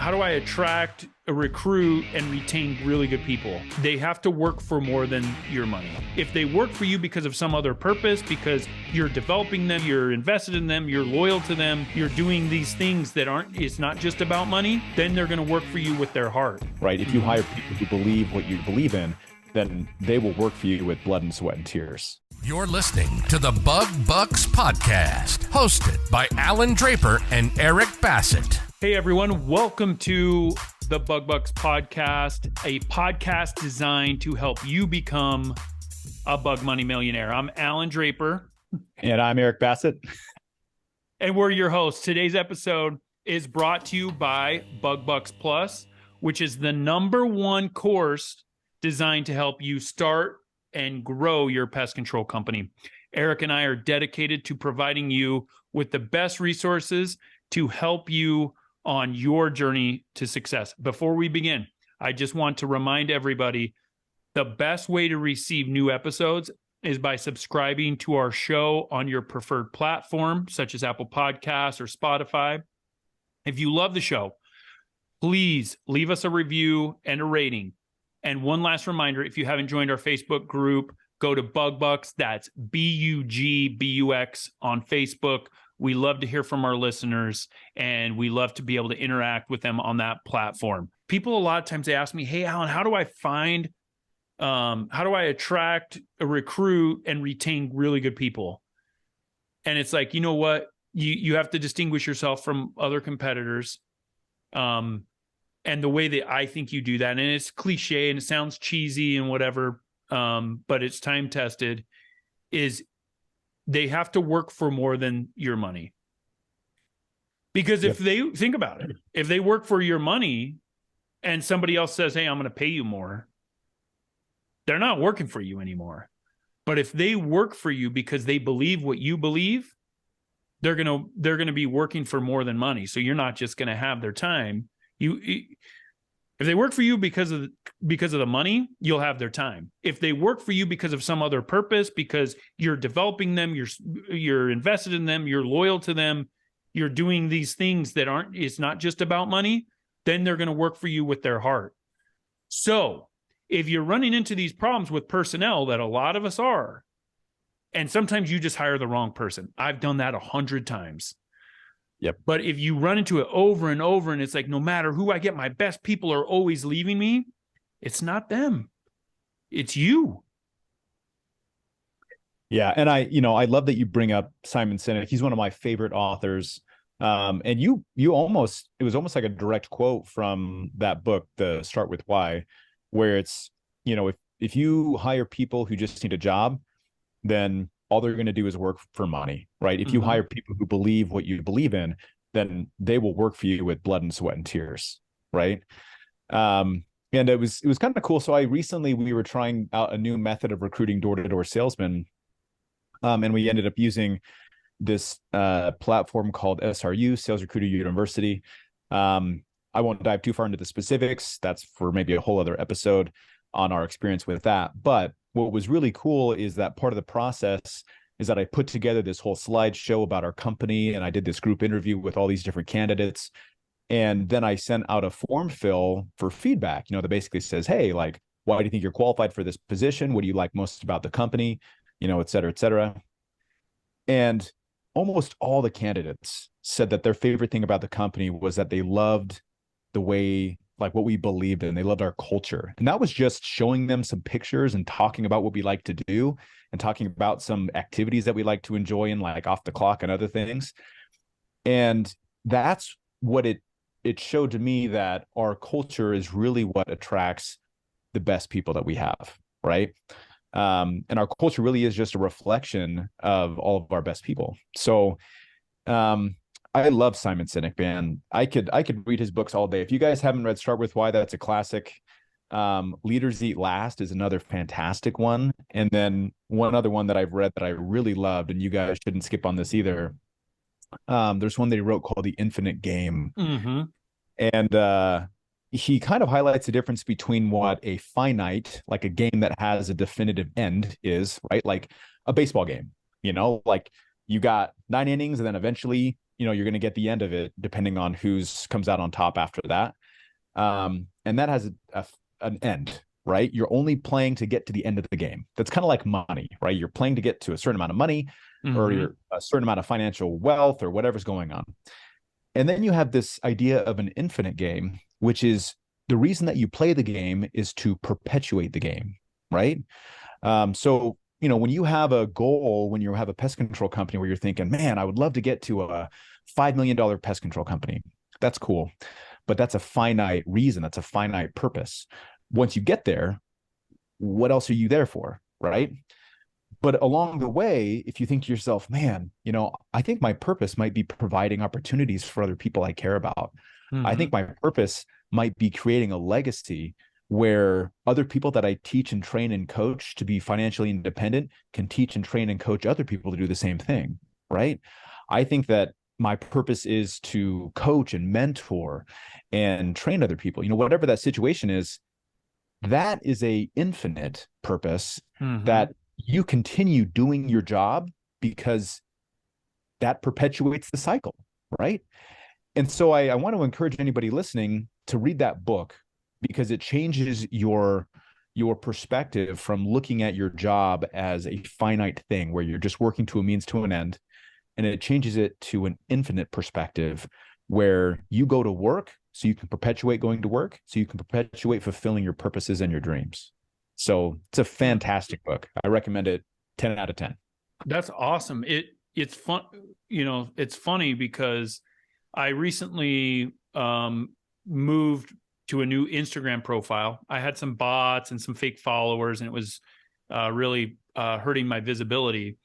how do I attract, recruit, and retain really good people? They have to work for more than your money. If they work for you because of some other purpose, because you're developing them, you're invested in them, you're loyal to them, you're doing these things that it's not just about money, then they're going to work for you with their heart. Right? If you hire people who believe what you believe in, then they will work for you with blood and sweat and tears. You're listening to the Bug Bucks Podcast, hosted by Alan Draper and Eric Bassett. Hey everyone, welcome to the Bug Bucks Podcast, a podcast designed to help you become a bug money millionaire. I'm Alan Draper. And I'm Eric Bassett. And we're your hosts. Today's episode is brought to you by Bug Bucks Plus, which is the #1 course designed to help you start and grow your pest control company. Eric and I are dedicated to providing you with the best resources to help you on your journey to success. Before we begin, I just want to remind everybody the best way to receive new episodes is by subscribing to our show on your preferred platform, such as Apple Podcasts or Spotify. If you love the show, please leave us a review and a rating. And one last reminder, if you haven't joined our Facebook group, go to Bug Bucks. That's BUGBUX on Facebook. We love to hear from our listeners, and we love to be able to interact with them on that platform. People, a lot of times they ask me, hey, Alan, how do I attract, recruit, and retain really good people? And it's like, you know what? You have to distinguish yourself from other competitors. And the way that I think you do that, and it's cliche and it sounds cheesy and whatever, but it's time tested, is they have to work for more than your money. Because if they think about it, if they work for your money and somebody else says, hey, I'm going to pay you more, they're not working for you anymore. But if they work for you because they believe what you believe, they're going to be working for more than money. So you're not just going to have their time. If they work for you because of the money, you'll have their time. If they work for you because of some other purpose, because you're developing them, you're invested in them, you're loyal to them, you're doing these things that it's not just about money, then they're going to work for you with their heart. So if you're running into these problems with personnel, that a lot of us are, and sometimes you just hire the wrong person. I've done that 100 times. Yep. But if you run into it over and over, and it's like, no matter who I get, my best people are always leaving me. It's not them. It's you. Yeah. And I love that you bring up Simon Sinek. He's one of my favorite authors. And it was almost like a direct quote from that book, The Start With Why, where it's, if you hire people who just need a job, then all they're going to do is work for money, right? If you hire people who believe what you believe in, then they will work for you with blood and sweat and tears, right? And it was kind of cool. So we were trying out a new method of recruiting door-to-door salesmen, and we ended up using this platform called SRU, Sales Recruiter University. I won't dive too far into the specifics. That's for maybe a whole other episode on our experience with that. But what was really cool is that part of the process is that I put together this whole slideshow about our company, and I did this group interview with all these different candidates. And then I sent out a form fill for feedback, that basically says, hey, like, why do you think you're qualified for this position? What do you like most about the company? Et cetera, et cetera. And almost all the candidates said that their favorite thing about the company was that they loved the way, like, what we believed in. They loved our culture. And that was just showing them some pictures and talking about what we like to do and talking about some activities that we like to enjoy and like off the clock and other things. And that's what it showed to me, that our culture is really what attracts the best people that we have, right? And our culture really is just a reflection of all of our best people. So I love Simon Sinek, man. I could read his books all day. If you guys haven't read Start With Why, that's a classic. Leaders Eat Last is another fantastic one. And then one other one that I've read that I really loved, and you guys shouldn't skip on this either. There's one that he wrote called The Infinite Game. Mm-hmm. And he kind of highlights the difference between what a finite, like a game that has a definitive end is, right? Like a baseball game, like you got 9 innings and then eventually you're going to get the end of it depending on who's comes out on top after that. And that has an end, right? You're only playing to get to the end of the game. That's kind of like money, right? You're playing to get to a certain amount of money or you're a certain amount of financial wealth or whatever's going on. And then you have this idea of an infinite game, which is the reason that you play the game is to perpetuate the game, right? So, when you have a goal, when you have a pest control company where you're thinking, man, I would love to get to a $5 million pest control company. That's cool. But that's a finite reason. That's a finite purpose. Once you get there, what else are you there for, right? But along the way, if you think to yourself, man, I think my purpose might be providing opportunities for other people I care about. I think my purpose might be creating a legacy where other people that I teach and train and coach to be financially independent can teach and train and coach other people to do the same thing, right? I think that my purpose is to coach and mentor and train other people, whatever that situation is. That is a infinite purpose that you continue doing your job because that perpetuates the cycle, right? And so I want to encourage anybody listening to read that book because it changes your perspective from looking at your job as a finite thing where you're just working to a means to an end. And it changes it to an infinite perspective where you go to work so you can perpetuate going to work, so you can perpetuate fulfilling your purposes and your dreams. So it's a fantastic book. I recommend it 10 out of 10. That's awesome. It's fun. It's funny because I recently moved to a new Instagram profile. I had some bots and some fake followers, and it was really hurting my visibility.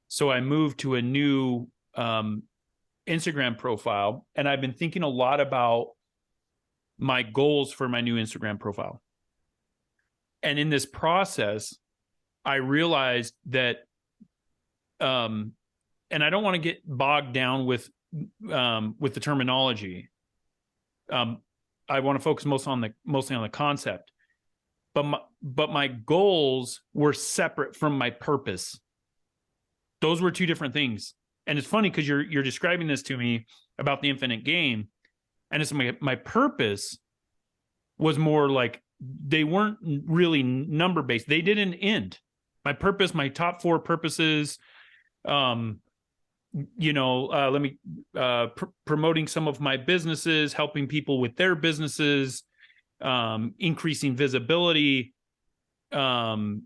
So I moved to a new Instagram profile, and I've been thinking a lot about my goals for my new Instagram profile. And in this process, I realized that, and I don't want to get bogged down with the terminology. I want to focus mostly on the concept, but my goals were separate from my purpose. Those were two different things. And it's funny because you're describing this to me about the infinite game, and it's my purpose was more like they weren't really number based. They didn't end. My purpose, my top 4 purposes, promoting some of my businesses, helping people with their businesses, increasing visibility. Those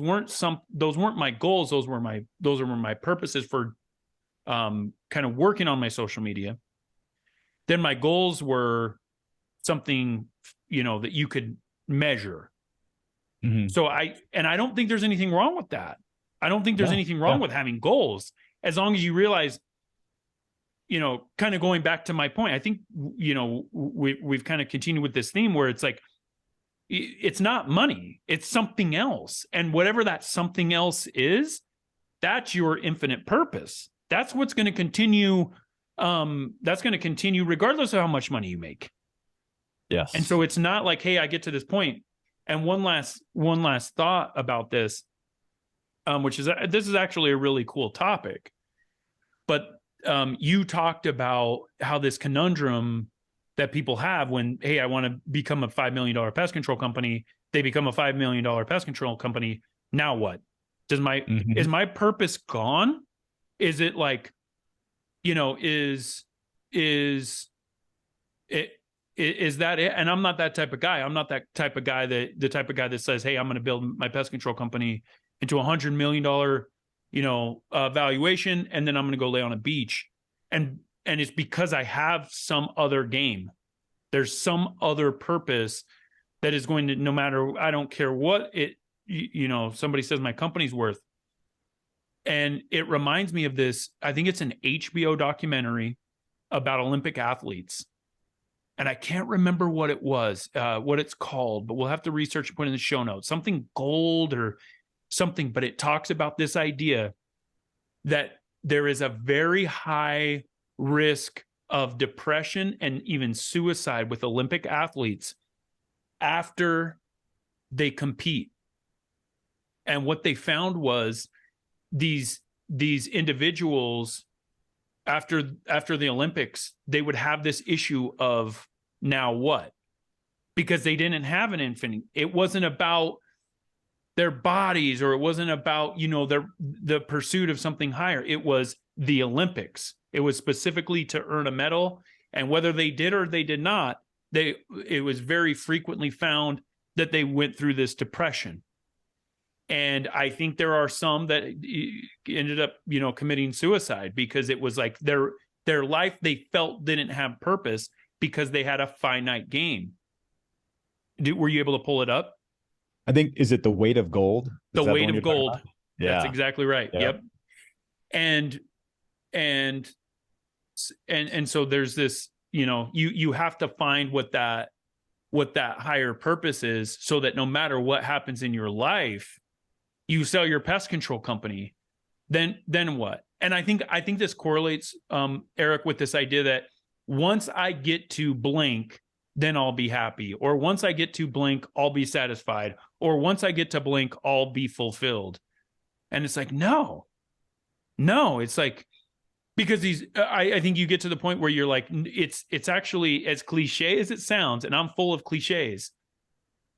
weren't my goals. Those were my purposes for kind of working on my social media. Then my goals were something, that you could measure. So I don't think there's anything wrong with that. I don't think there's anything wrong with having goals, as long as you realize, kind of going back to my point. I think, we've kind of continued with this theme where it's like, it's not money, it's something else. And whatever that something else is, that's your infinite purpose. That's what's going to continue. That's going to continue regardless of how much money you make. Yes. And so it's not like, hey, I get to this point. And one last thought about this, which is, this is actually a really cool topic, but you talked about how this conundrum that people have when, hey, I want to become a $5 million pest control company. They become a $5 million pest control company. Now what? Is my purpose gone? Is it like, is that it? And I'm not that type of guy. I'm not the type of guy that says, hey, I'm going to build my pest control company into $100 million, valuation, and then I'm going to go lay on a beach. And it's because I have some other game. There's some other purpose that is going to, no matter, I don't care what it, somebody says my company's worth. And it reminds me of this. I think it's an HBO documentary about Olympic athletes. And I can't remember what it was, what it's called, but we'll have to research and put in the show notes, something gold or something. But it talks about this idea that there is a very high risk of depression and even suicide with Olympic athletes after they compete. And what they found was these individuals after the Olympics, they would have this issue of now what? Because they didn't have an infinite. It wasn't about their bodies, or it wasn't about, the pursuit of something higher. It was the Olympics. It was specifically to earn a medal. And whether they did or they did not, it was very frequently found that they went through this depression. And I think there are some that ended up, committing suicide because it was like their life they felt didn't have purpose because they had a finite game. Were you able to pull it up? I think, is it The Weight of Gold? The Weight of Gold. Yeah. That's exactly right. Yep. And so there's this, you have to find what that higher purpose is, so that no matter what happens in your life, you sell your pest control company, then what? And I think this correlates, Eric, with this idea that once I get to blank, then I'll be happy. Or once I get to blank, I'll be satisfied. Or once I get to blank, I'll be fulfilled. And it's like, no, it's like, because I think you get to the point where you're like, it's actually, as cliche as it sounds, and I'm full of cliches,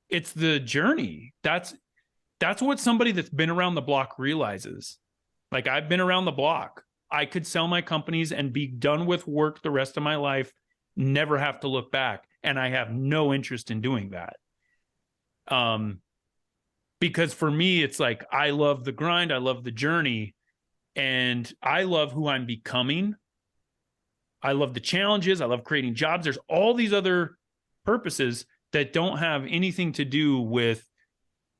it's the journey. That's what somebody that's been around the block realizes. Like, I've been around the block. I could sell my companies and be done with work the rest of my life, never have to look back. And I have no interest in doing that. Because for me, it's like, I love the grind. I love the journey, and I love who I'm becoming. I love the challenges. I love creating jobs. There's all these other purposes that don't have anything to do with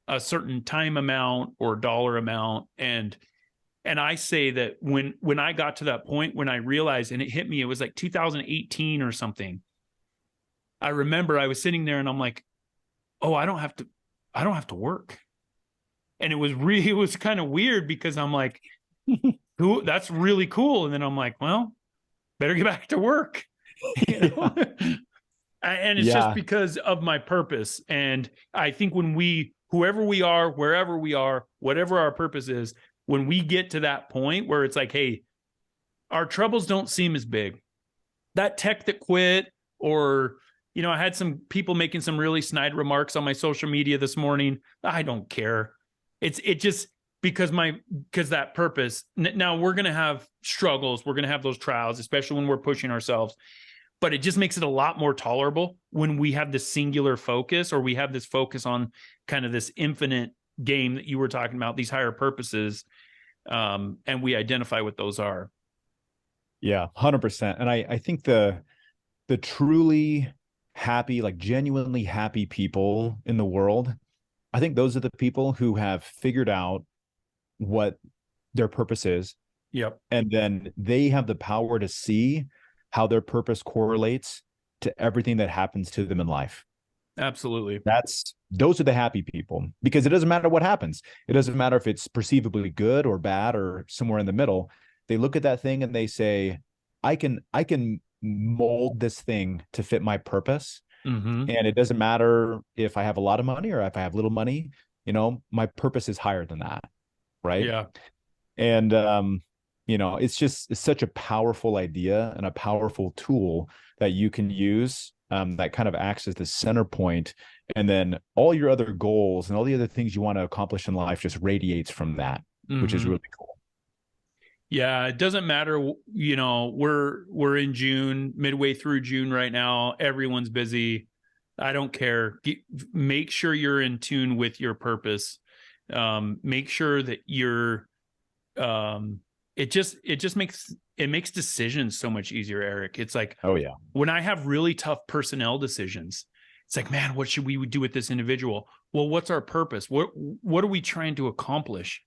a certain time amount or dollar amount. And I say that when I got to that point, when I realized, and it hit me, it was like 2018 or something. I remember I was sitting there and I'm like, oh, I don't have to work. And it was kind of weird, because I'm like, cool, that's really cool. And then I'm like, well, better get back to work. And it's just because of my purpose. And I think whoever we are, wherever we are, whatever our purpose is, when we get to that point where it's like, hey, our troubles don't seem as big. That tech that quit, or, I had some people making some really snide remarks on my social media this morning. I don't care. It just, because that purpose. Now we're going to have struggles. We're going to have those trials, especially when we're pushing ourselves. But it just makes it a lot more tolerable when we have this singular focus, or we have this focus on kind of this infinite game that you were talking about, these higher purposes, and we identify what those are. Yeah, 100%. And I think the truly happy, like genuinely happy people in the world, I think those are the people who have figured out what their purpose is. Yep. And then they have the power to see how their purpose correlates to everything that happens to them in life. Absolutely. Those are the happy people, because it doesn't matter what happens. It doesn't matter if it's perceivably good or bad or somewhere in the middle. They look at that thing and they say, I can mold this thing to fit my purpose. Mm-hmm. And it doesn't matter if I have a lot of money or if I have little money, my purpose is higher than that. Right. Yeah. And, it's such a powerful idea and a powerful tool that you can use, that kind of acts as the center point. And then all your other goals and all the other things you want to accomplish in life just radiates from that, which is really cool. Yeah, it doesn't matter. We're in June, midway through June right now. Everyone's busy. I don't care. Make sure you're in tune with your purpose. Make sure that you're. It just makes decisions so much easier, Eric. It's like, oh yeah, when I have really tough personnel decisions, it's like, man, what should we do with this individual? Well, what's our purpose? What are we trying to accomplish?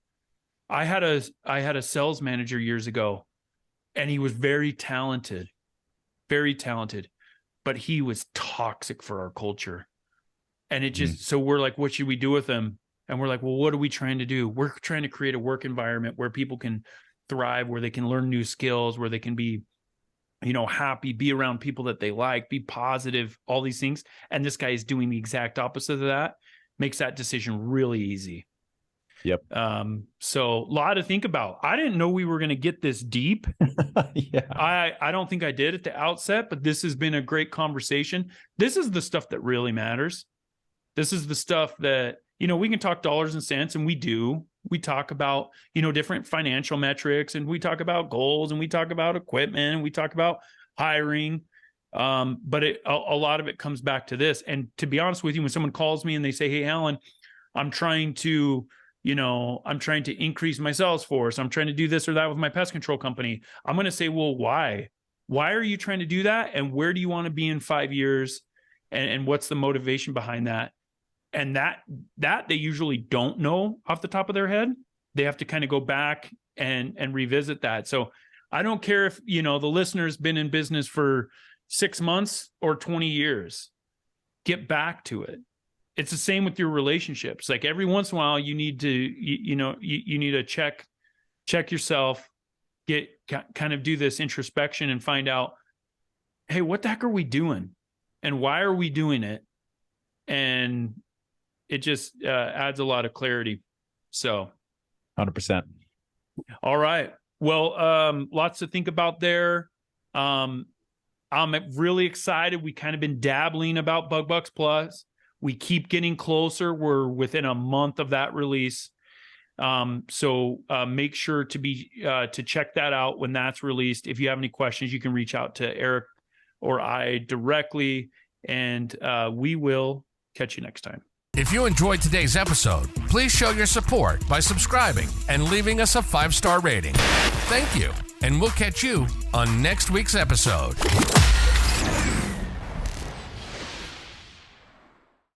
I had a sales manager years ago, and he was very talented, but he was toxic for our culture. And it just, so we're like, what should we do with him? And we're like, well, what are we trying to do? We're trying to create a work environment where people can thrive, where they can learn new skills, where they can be, happy, be around people that they like, be positive, all these things. And this guy is doing the exact opposite of that. Makes that decision really easy. Yep. So a lot to think about. I didn't know we were going to get this deep. Yeah. I don't think I did at the outset, but this has been a great conversation. This is the stuff that really matters. This is the stuff that, we can talk dollars and cents, and we do. We talk about, different financial metrics, and we talk about goals, and we talk about equipment, and we talk about hiring. But a lot of it comes back to this. And to be honest with you, when someone calls me and they say, "Hey, Allan, I'm trying to increase my sales force. I'm trying to do this or that with my pest control company," I'm going to say, well, why? Why are you trying to do that? And where do you want to be in 5 years? And what's the motivation behind that? And that they usually don't know off the top of their head. They have to kind of go back and revisit that. So I don't care if, the listener's been in business for 6 months or 20 years, get back to it. It's the same with your relationships. Like every once in a while, you need to, you need to check yourself, kind of do this introspection and find out, hey, what the heck are we doing? And why are we doing it? And it just adds a lot of clarity. So 100%. All right. Well, lots to think about there. I'm really excited. We kind of been dabbling about Bug Bucks Plus. We keep getting closer. We're within a month of that release. So make sure to check that out when that's released. If you have any questions, you can reach out to Eric or I directly, and we will catch you next time. If you enjoyed today's episode, please show your support by subscribing and leaving us a 5-star rating. Thank you, and we'll catch you on next week's episode.